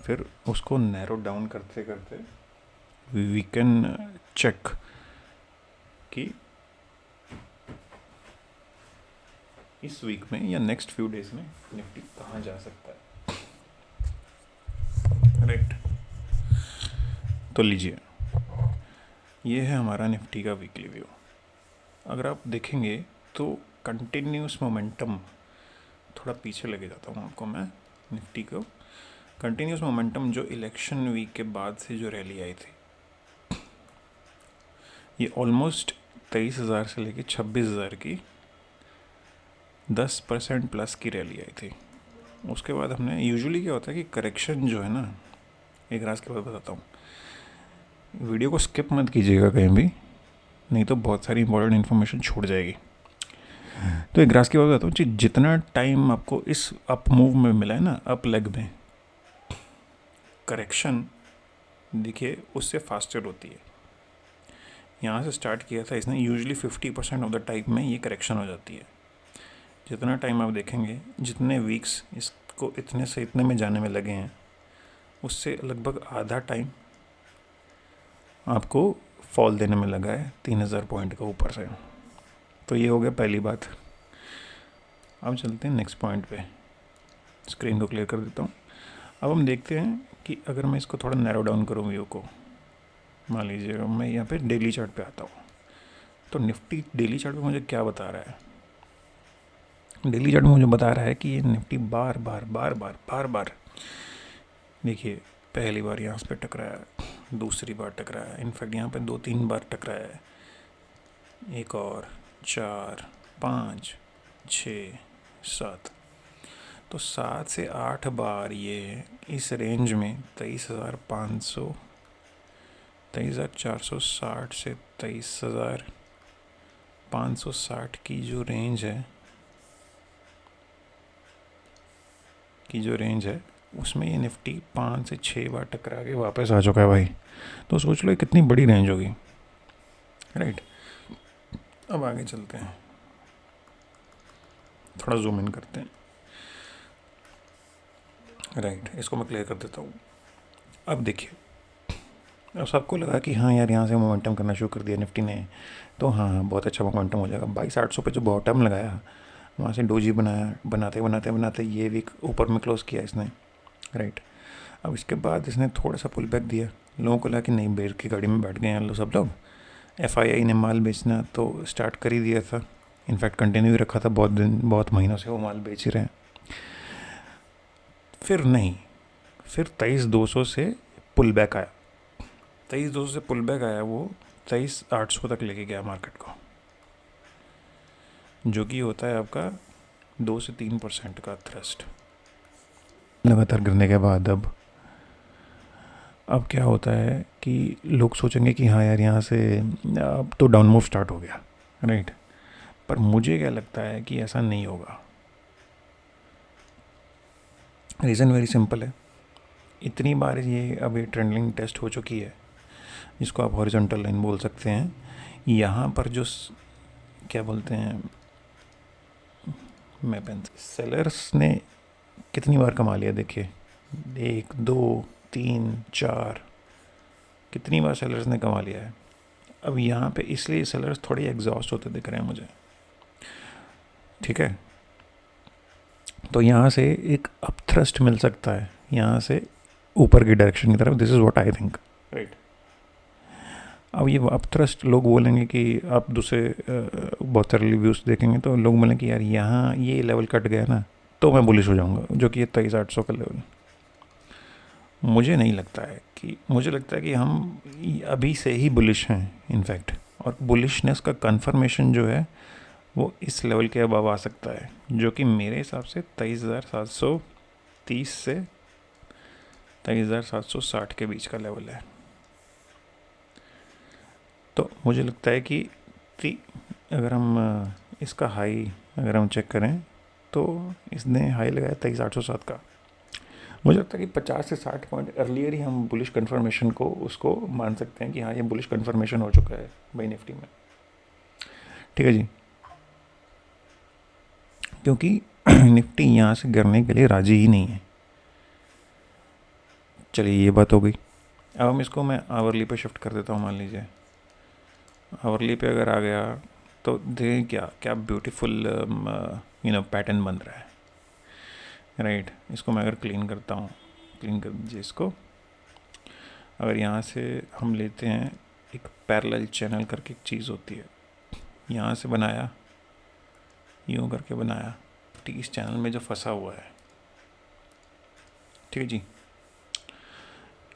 फिर उसको narrow down करते करते वी कैन चेक कि इस वीक में या नेक्स्ट फ्यू डेज में निफ्टी कहाँ जा सकता है, राइट। तो लीजिए, ये है हमारा निफ्टी का वीकली व्यू। अगर आप देखेंगे तो कंटिन्यूस मोमेंटम, थोड़ा पीछे लेके जाता हूँ आपको मैं निफ्टी को। कंटिन्यूस मोमेंटम जो इलेक्शन वीक के बाद से जो रैली आई थी, ये ऑलमोस्ट 23,000 से लेके 26,000 की 10% प्लस की रैली आई थी। उसके बाद हमने, यूजुअली क्या होता है कि करेक्शन जो है ना, एक राज के बाद बताता हूँ, वीडियो को स्किप मत कीजिएगा कहीं भी, नहीं तो बहुत सारी इंपॉर्टेंट इन्फॉर्मेशन छूट जाएगी। तो एक राज की बात बताता हूँ कि जितना टाइम आपको इस अप मूव में मिला है ना, अप लेग में, करेक्शन देखिए उससे फास्टर होती है। यहाँ से स्टार्ट किया था इसने, यूजुअली 50% ऑफ द टाइम में ये करेक्शन हो जाती है। जितना टाइम आप देखेंगे, जितने वीक्स इसको इतने से इतने में जाने में लगे हैं, उससे लगभग आधा टाइम आपको फॉल देने में लगा है 3,000 पॉइंट का ऊपर से। तो ये हो गया पहली बात। अब चलते हैं नेक्स्ट पॉइंट पे। स्क्रीन को क्लियर कर देता हूँ। अब हम देखते हैं कि अगर मैं इसको थोड़ा नैरो डाउन करूँ व्यू को, मान लीजिए मैं यहाँ पे डेली चार्ट पे आता हूँ, तो निफ्टी डेली चार्ट पे मुझे क्या बता रहा है। डेली चार्ट में मुझे बता रहा है कि ये निफ्टी बार बार देखिए, पहली बार यहाँ पे टकराया, दूसरी बार टकराया, इनफैक्ट यहाँ पे 2-3 बार टकराया है, एक और 4, 5, 6, 7, तो 7 से 8 बार ये इस रेंज में 23,500, 23,460 से 23,560 की जो रेंज है उसमें ये निफ्टी 5 से 6 बार टकरा के वापस आ चुका है भाई। तो सोच लो ये कितनी बड़ी रेंज होगी, राइट। अब आगे चलते हैं, थोड़ा जूम इन करते हैं, राइट। इसको मैं क्लियर कर देता हूँ। अब देखिए, अब सबको लगा कि हाँ यार यहाँ से मोमेंटम करना शुरू कर दिया निफ्टी ने, तो हाँ बहुत अच्छा मोमेंटम हो जाएगा। 22,800 पे जो बॉटम लगाया, वहाँ से डोजी बनाया, बनाते ये वीक ऊपर में क्लोज किया इसने, राइट। अब इसके बाद इसने थोड़ा सा पुल बैक दिया, लोगों को लगा कि नहीं, बेर की गाड़ी में बैठ गए हैं सब लोग। FII ने माल बेचना तो स्टार्ट कर ही दिया था, इनफैक्ट कंटिन्यू ही रखा था, बहुत महीनों से वो माल बेच ही रहे हैं। फिर नहीं, फिर 23,200 से पुल बैक आया, 23,200 से पुल बैक आया, वो 23,800 तक लेके गया मार्केट को, जो कि होता है आपका 2 से 3% का थ्रस्ट लगातार गिरने के बाद। अब क्या होता है कि लोग सोचेंगे कि हाँ यार यहाँ से अब तो डाउन मूव स्टार्ट हो गया, राइट। पर मुझे क्या लगता है कि ऐसा नहीं होगा। रीज़न वेरी सिंपल है, इतनी बार ये अभी ट्रेंड टेस्ट हो चुकी है, जिसको आप हॉरिजॉन्टल लाइन बोल सकते हैं। यहाँ पर जो क्या बोलते हैं, मैं पेन, सेलर्स ने कितनी बार कमा लिया देखिए, 1, 2, 3, 4, कितनी बार सेलर्स ने कमा लिया है। अब यहाँ पे इसलिए सेलर्स थोड़े एग्जॉस्ट होते दिख रहे हैं मुझे, ठीक है। तो यहाँ से एक अप थ्रस्ट मिल सकता है, यहाँ से ऊपर की डायरेक्शन की तरफ, this is what I think, right. अब ये अप थ्रस्ट लोग बोलेंगे कि आप दूसरे बहुत सारे रिव्यूज़ देखेंगे तो लोग बोलेंगे कि यार यहाँ ये लेवल कट गया ना, तो मैं बुलिश हो जाऊँगा, जो कि ये 23,800 का लेवल। मुझे नहीं लगता है कि, मुझे लगता है कि हम अभी से ही बुलिश हैं इनफैक्ट, और बुलिशनेस का कन्फर्मेशन जो है वो इस लेवल के अबव आ सकता है, जो कि मेरे हिसाब से 23,730 से 23,760 के बीच का लेवल है। तो मुझे लगता है कि अगर हम इसका हाई अगर हम चेक करें तो इसने हाई लगाया 23,807 का। मुझे लगता है कि 50 से 60 पॉइंट अर्लियर ही हम बुलिश कन्फर्मेशन को उसको मान सकते हैं कि हाँ ये बुलिश कन्फर्मेशन हो चुका है भाई निफ्टी में, ठीक है जी। क्योंकि निफ्टी यहाँ से गिरने के लिए राजी ही नहीं है। चलिए ये बात हो गई। अब हम इसको मैं आवरली पे शिफ्ट कर देता हूँ। मान लीजिए आवरली पे अगर आ गया तो देखें क्या क्या ब्यूटीफुल पैटर्न बन रहा है, राइट। इसको मैं अगर क्लीन करता हूँ, क्लीन कर दीजिए इसको। अगर यहाँ से हम लेते हैं एक पैरेलल चैनल करके एक चीज़ होती है, यहाँ से बनाया, यूँ करके बनाया, ठीक इस चैनल में जो फंसा हुआ है, ठीक है जी।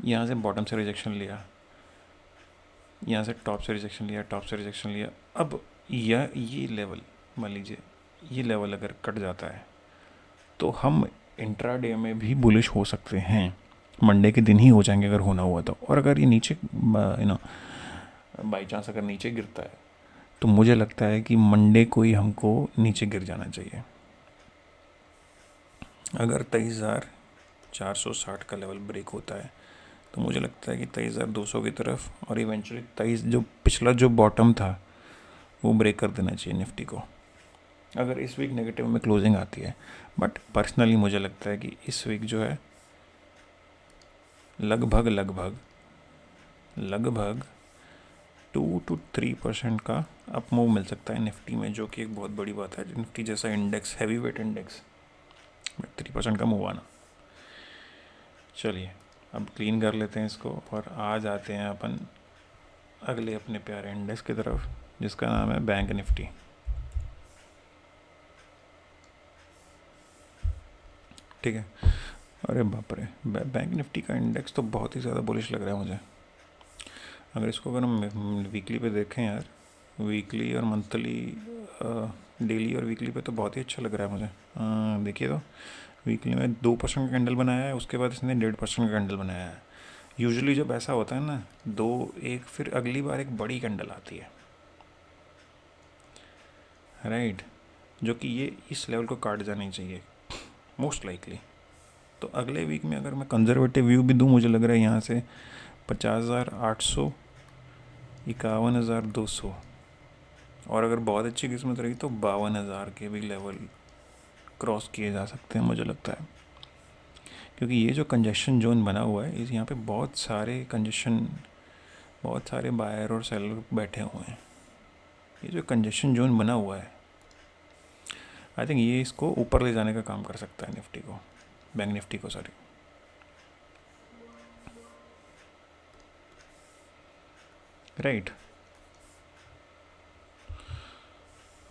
यहाँ से बॉटम से रिजेक्शन लिया, यहाँ से टॉप से रिजेक्शन लिया, टॉप से रिजेक्शन लिया। अब ये लेवल मान लीजिए, ये लेवल अगर कट जाता है तो हम इंट्राडे में भी बुलिश हो सकते हैं, मंडे के दिन ही हो जाएंगे अगर होना हुआ तो। और अगर ये नीचे बाई चांस अगर नीचे गिरता है तो मुझे लगता है कि मंडे को ही हमको नीचे गिर जाना चाहिए। अगर 23,460 का लेवल ब्रेक होता है तो मुझे लगता है कि 23,200 की तरफ, और इवेंचुअली 23 जो पिछला जो बॉटम था वो ब्रेक कर देना चाहिए निफ्टी को, अगर इस वीक नेगेटिव में क्लोजिंग आती है। बट पर्सनली मुझे लगता है कि इस वीक जो है लगभग 2 to 3% का अप मूव मिल सकता है निफ्टी में, जो कि एक बहुत बड़ी बात है। निफ्टी जैसा इंडेक्स, हैवी वेट इंडेक्स, 3% का मूव आना। चलिए अब क्लीन कर लेते हैं इसको और आ जाते हैं अपन अगले अपने प्यारे इंडेक्स की तरफ, जिसका नाम है बैंक निफ्टी। ठीक है, अरे बाप रे, बैंक निफ्टी का इंडेक्स तो बहुत ही ज़्यादा बुलिश लग रहा है मुझे। अगर इसको अगर हम वीकली पे देखें यार, वीकली और मंथली, डेली और वीकली पे तो बहुत ही अच्छा लग रहा है मुझे। देखिए तो वीकली में 2% का कैंडल बनाया है, उसके बाद इसने 1.5% का कैंडल बनाया है। यूजुअली जब ऐसा होता है ना, 2-1 फिर अगली बार एक बड़ी कैंडल आती है, राइट, जो कि ये इस लेवल को काट जानी चाहिए मोस्ट लाइकली। तो अगले वीक में अगर मैं कंजर्वेटिव व्यू भी दूँ, मुझे लग रहा है यहाँ से 50,800, 51,200, और अगर बहुत अच्छी किस्मत रही तो 52,000 के भी लेवल क्रॉस किए जा सकते हैं मुझे लगता है। क्योंकि ये जो कंजेशन जोन बना हुआ है, इस यहाँ पे बहुत सारे बायर और सेलर बैठे हुए हैं। ये जो कंजेशन जोन बना हुआ है, आई थिंक ये इसको ऊपर ले जाने का काम कर सकता है निफ्टी को, बैंक निफ्टी को, सॉरी। राइट,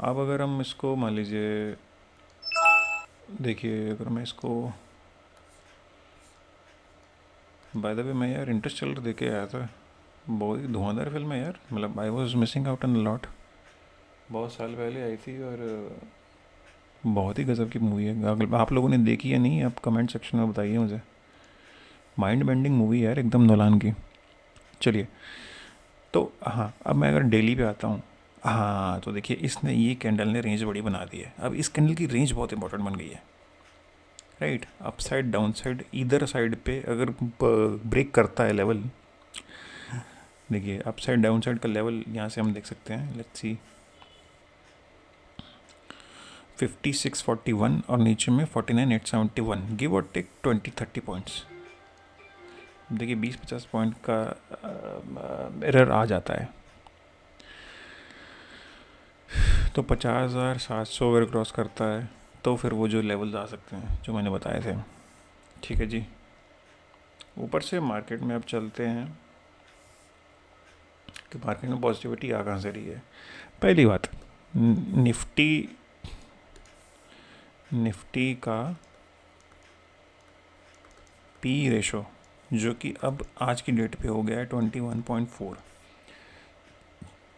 अब अगर हम इसको मान लीजिए, देखिए अगर मैं इसको, बाय द वे मैं यार इंटरस्टेलर देख के आया था, बहुत ही धुआंधार फिल्म है यार, मतलब I was missing out on lot. बहुत साल पहले आई थी और बहुत ही गजब की मूवी है। अगर आप लोगों ने देखी या नहीं, आप कमेंट सेक्शन में बताइए मुझे। माइंड बेंडिंग मूवी यार, एकदम नोलान की। चलिए, तो हाँ, अब मैं अगर डेली पे आता हूँ, हाँ तो देखिए इसने, ये कैंडल ने रेंज बड़ी बना दी है। अब इस कैंडल की रेंज बहुत इंपॉर्टेंट बन गई है, right. Up side, down side, इधर साइड पे अगर ब्रेक करता है लेवल, देखिए अप साइड डाउन साइड का लेवल यहाँ से हम देख सकते हैं। लेट्स सी 5641 और नीचे में 49,871, गिव और टेक 20-30 पॉइंट्स। देखिए 20-50 पॉइंट का एरर आ जाता है, तो 50,700 अगर क्रॉस करता है तो फिर वो जो लेवल्स आ सकते हैं जो मैंने बताए थे। ठीक है जी, ऊपर से मार्केट में अब चलते हैं कि मार्केट में पॉजिटिविटी आ कहाँ से रही है। पहली बात, निफ्टी का पी रेशो, जो कि अब आज की डेट पे हो गया है 21.4।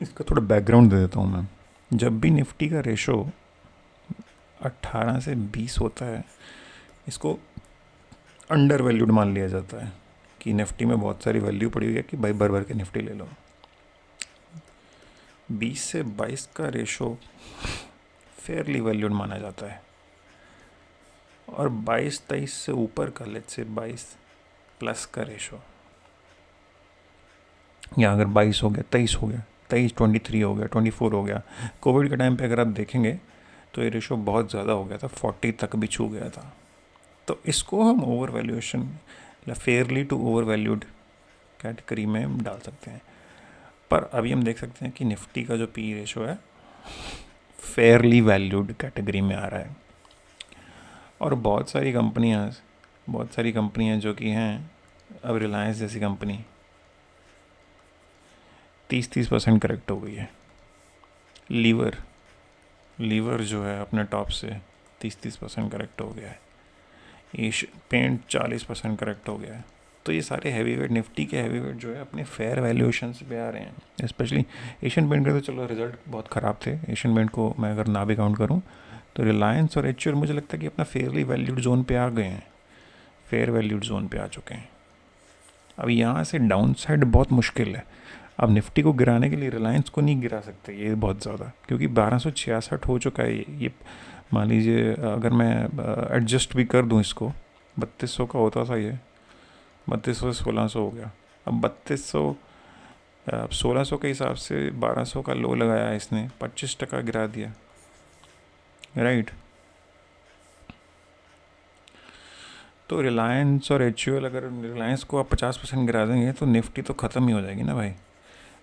इसका थोड़ा बैकग्राउंड दे देता हूँ मैं। जब भी निफ्टी का रेशो 18 से 20 होता है, इसको अंडर वैल्यूड मान लिया जाता है कि निफ्टी में बहुत सारी वैल्यू पड़ी हुई है कि भाई भर भर के निफ्टी ले लो। 20 से 22 का रेशो फेयरली वैल्यूड माना जाता है, और 22-23 से ऊपर का, लेट्स से 22 प्लस का रेशो, या अगर 22 हो गया, 23 हो गया, 23 हो गया, 24 हो गया। कोविड के टाइम पे अगर आप देखेंगे तो ये रेशो बहुत ज़्यादा हो गया था, 40 तक भी छू गया था। तो इसको हम ओवर वैल्यूएशन या fairly to over valued category में हम डाल सकते हैं। पर अभी हम देख सकते हैं कि निफ्टी का जो पी रेशो है फेयरली वैल्यूड कैटेगरी में आ रहा है। और बहुत सारी कंपनियां जो कि हैं, अब रिलायंस जैसी कंपनी 30% करेक्ट हो गई है। लीवर जो है अपने टॉप से 30% करेक्ट हो गया है। एशियन पेंट 40% करेक्ट हो गया है। तो ये सारे हैवी वेट, निफ्टी के हैवी वेट जो है अपने फेयर वैल्यूएशन पे आ रहे हैं। स्पेशली एशियन पेंट के तो चलो रिजल्ट बहुत ख़राब थे, एशियन पेंट को मैं अगर ना भी काउंट करूँ तो रिलायंस और एचयूएल मुझे लगता है कि अपना फेयरली वैल्यूड जोन पे आ गए हैं, फेयर वैल्यूड जोन पे आ चुके हैं। अब यहाँ से डाउन साइड बहुत मुश्किल है। अब निफ्टी को गिराने के लिए रिलायंस को नहीं गिरा सकते ये बहुत ज़्यादा, क्योंकि 1266 हो चुका है ये। मान लीजिए अगर मैं एडजस्ट भी कर दूँ इसको, 3200 का होता था ये, 3200 से 1600 हो गया। अब 1600 के हिसाब से 1200 का लो लगाया इसने, 25% गिरा दिया, राइट। तो रिलायंस और एचयूएल, अगर रिलायंस को आप 50% गिरा देंगे तो निफ्टी तो ख़त्म ही हो जाएगी ना भाई।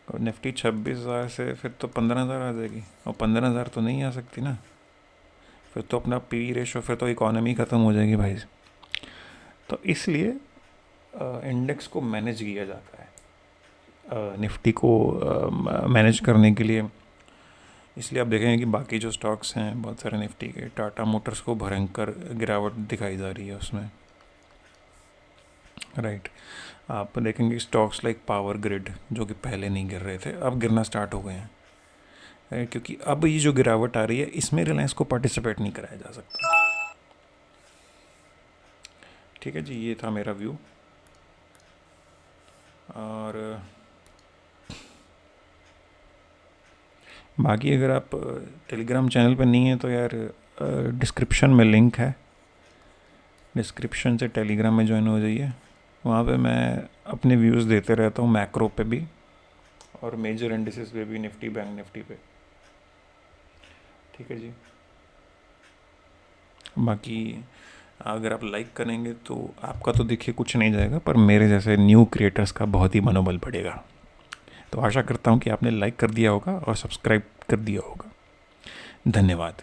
और निफ्टी 26,000 से फिर तो 15,000 आ जाएगी, और 15,000 तो नहीं आ सकती ना, फिर तो अपना पी रेशो, फिर तो इकोनॉमी ख़त्म हो जाएगी भाई। तो इसलिए इंडेक्स को मैनेज किया जाता है, निफ्टी को मैनेज करने के लिए। इसलिए आप देखेंगे कि बाकी जो स्टॉक्स हैं बहुत सारे निफ्टी के, टाटा मोटर्स को भयंकर गिरावट दिखाई जा रही है उसमें, राइट। आप देखेंगे स्टॉक्स लाइक पावर ग्रिड जो कि पहले नहीं गिर रहे थे, अब गिरना स्टार्ट हो गए हैं, राइट, क्योंकि अब ये जो गिरावट आ रही है इसमें रिलायंस को पार्टिसिपेट नहीं कराया जा सकता। ठीक है जी, ये था मेरा व्यू। और बाकी अगर आप टेलीग्राम चैनल पर नहीं हैं तो यार डिस्क्रिप्शन में लिंक है, डिस्क्रिप्शन से टेलीग्राम में ज्वाइन हो जाइए। वहाँ पे मैं अपने व्यूज़ देते रहता हूँ, मैक्रो पे भी और मेजर इंडिसेस पे भी, निफ्टी बैंक निफ्टी पे। ठीक है जी। बाकी अगर आप लाइक करेंगे तो आपका तो देखिए कुछ नहीं जाएगा, पर मेरे जैसे न्यू क्रिएटर्स का बहुत ही मनोबल बढ़ेगा। तो आशा करता हूँ कि आपने लाइक कर दिया होगा और सब्सक्राइब कर दिया होगा। धन्यवाद।